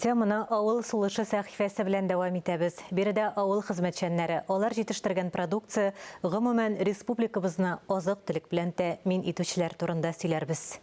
Теманы ауыл сулышы сәхифәсе белән дәвам итәбез. Биредә ауыл хезмәтчәннәре, алар җитештергән продукция гомумән республикабызны азык-төлек белән тәэмин итүчеләр турында сөйләрбез.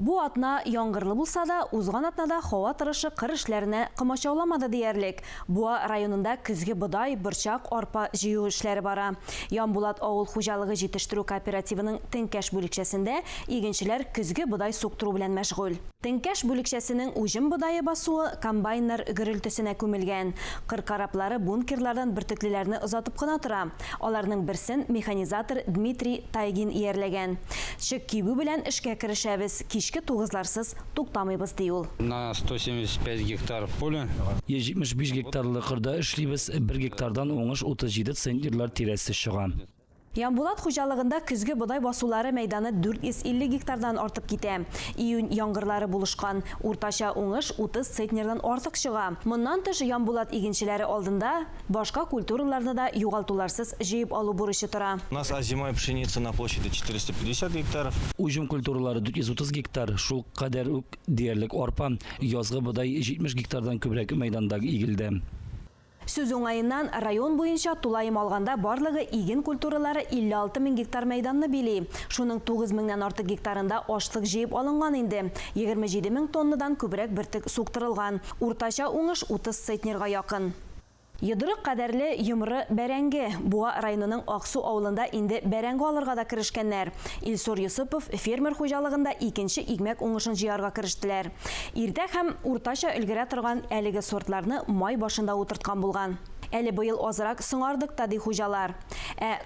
Бу атна яңгырлы булса да, узган атнада һава торышы кыр эшләренә комачауламады диярлек. Буа районында көзге бодай, борчак, арпа җыю эшләре бара. Янбулат авыл хуҗалыгы җитештерү кооперативының Тенкәш бүлекчәсендә игенчеләр көзге бодай суктыру белән мәшгуль. Тенкәш бүлекчәсенең уҗым бодае басуы комбайннар гөрелтесенә күмелгән. Кыр караплары бункерлардан бөртеклеләрне озатып кына тора. Аларның берсен механизатор Дмитрий Тайгин иярләгән. Чык кибү белән эшкә керешәбез. Кичке тугызларсыз туктамыйбыз ди ул. На 175 гектар поле. 75 гектарлы кырда эшлибез, 1 гектардан уңыш 37 центнерлар тирәсе чыга. Янбулат хуҗалыгында көзге бодай басулары мәйданы 450 гектардан артып китә. Июнь яңгырлары булышкан, уртача уңыш 30 центнердан артык чыга. Моннан тыш Янбулат игенчеләре алдында башка культураларны да югалтуларсыз җыеп алу бурычы тора. У нас озимая пшеница на площади 450 гектаров. Уҗым культуралары 430 гектар, шул кадәр үк диярлек арпа, язгы бодай 70 гектардан күбрәк мәйданда игелде. Сүз уңайыннан район буенча тулайым алганда барлыгы иген культуралары 56 000 гектар мәйданны били. Шуның 9 000-нан артык гектарында ашлык җыеп алынган инде. 27 000 тоннадан күбрәк бертик суктырылган. Уртача уңыш 30 центнерга якын. Йодрык кадәрле йомры бәрәңге. Буа районының Аксу авылында инде бәрәңге алырга да керешкәннәр. Илсур Юсупов фермер хуҗалыгында икенче игмәк уңышын җыярга керештеләр. Иртә һәм уртача өлгерә торган әлеге сортларны май башында утырткан булган. Әле быел азрак соңардык та ди хуҗалар.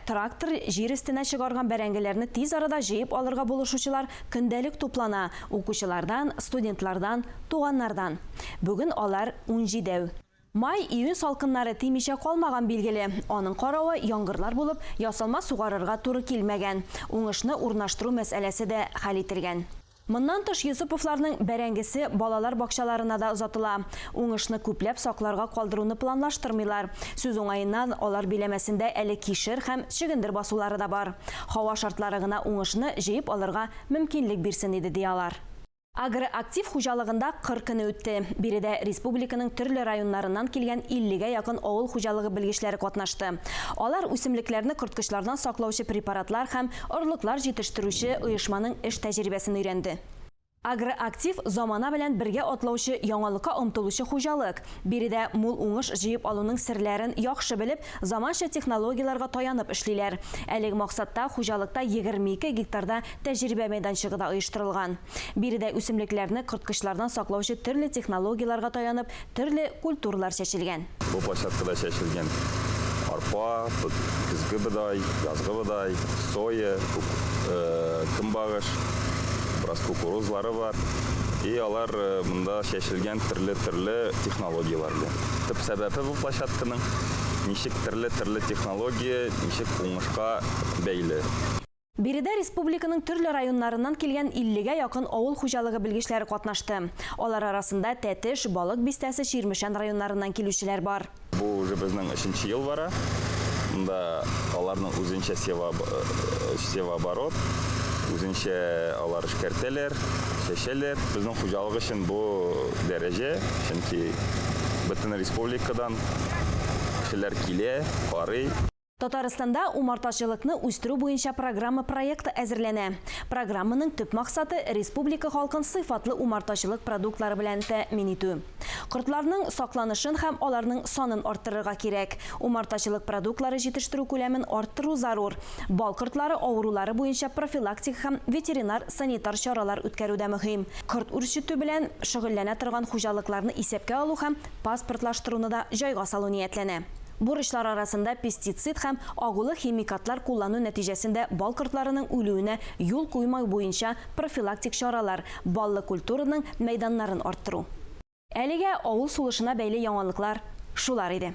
Трактор җир өстенә чыгарган бәрәңгеләрне тиз арада җыеп алырга булышучылар көндәлек туплана. Укучылардан, студентлардан, туганнардан. Бүген алар 17. Май-июнь салкыннары тимичә калмаган билгеле. Аның каравы яңгырлар булып, ясалма сугарырга туры килмәгән. Уңышны урнаштыру мәсьәләсе дә хәл ителгән. Моннан тыш Юсуповларның бәрәңгесе балалар бакчаларына да озатыла. Уңышны күпләп сакларга калдыруны планлаштырмыйлар. Сүз уңайыннан алар биләмәсендә әле кишер һәм чигендер басулары да бар. Һава шартлары гына уңышны җыеп алырга мөмкинлек бирсен иде диялар. Агроактив хуҗалыгында 40 көне үтте. Биредә республиканың төрле районнарыннан килгән 50-гә якын авыл хуҗалыгы белгечләре катнашты. Алар үсемлекләрне корткычлардан саклаучы препаратлар һәм орлыклар җитештерүче оешманың эш тәҗрибәсен өйрәнде. Агроактив замана белән бергә атлаучы яңалыкка омтылучы хуҗалык. Биредә мул уңыш җыеп алуның серләрен яхшы белеп, заманча технологияларга таянып эшлиләр. Әлеге максатта хуҗалыкта 22 гектарда тәҗрибә мәйданчыгы да оештырылган. Биредә үсемлекләрне корткычлардан саклаучы төрле технологияларга таянып, төрле культуралар чәчелгән. Бу площадкада чәчелгән арпа, көзге бодай, язгы бодай, соя, көнбагыш, biraz кукурузлары бар. И алар монда чәчелгән төрле технологиялар белән. Төп сәбәбе бу площадканың ничек төрле технология, ничек уңышка бәйле. Биредә республиканың төрле районнарыннан килгән 50-гә якын авыл хуҗалыгы белгечләре катнашты. Алар арасында Тәтеш, Балык бистәсе, Ширмешән районнарыннан килүчеләр бар. Бу уже безнең 3нче ел бара. Монда аларның үзенчә севооборот, үзенчә алар эшкәртәләр, чәчәләр. Безнең хуҗалык өчен бу дәрәҗә, чөнки бөтен республикадан кешеләр килә, карый. Татарстанда умартачылыкны үстерү буенча программа проекты әзерләнә. Программаның төп максаты республика халкын сыйфатлы умартачылык продуктлары белән тәэмин итү. Кортларның сакланышын һәм аларның санын арттырырга кирәк. Умартачылык продуктлары җитештерү күләмен арттыру зарур. Бал кортлары авырулары буенча профилактик һәм ветеринар-санитар чаралар үткәрү дә мөһим. Корт үрчетү белән шөгыльләнә торган хуҗалыкларны исәпкә алу һәм паспортлаштыруны да җайга салу ниятләнә. Бурычлар арасында пестицид һәм агулы химикатлар куллану нәтиҗәсендә бал кортларының үлүенә юл куймау буенча профилактик чаралар, баллы культураның мәйданнарын арттыру. Әлегә авыл сулышына бәйле яңалыклар шулар иде.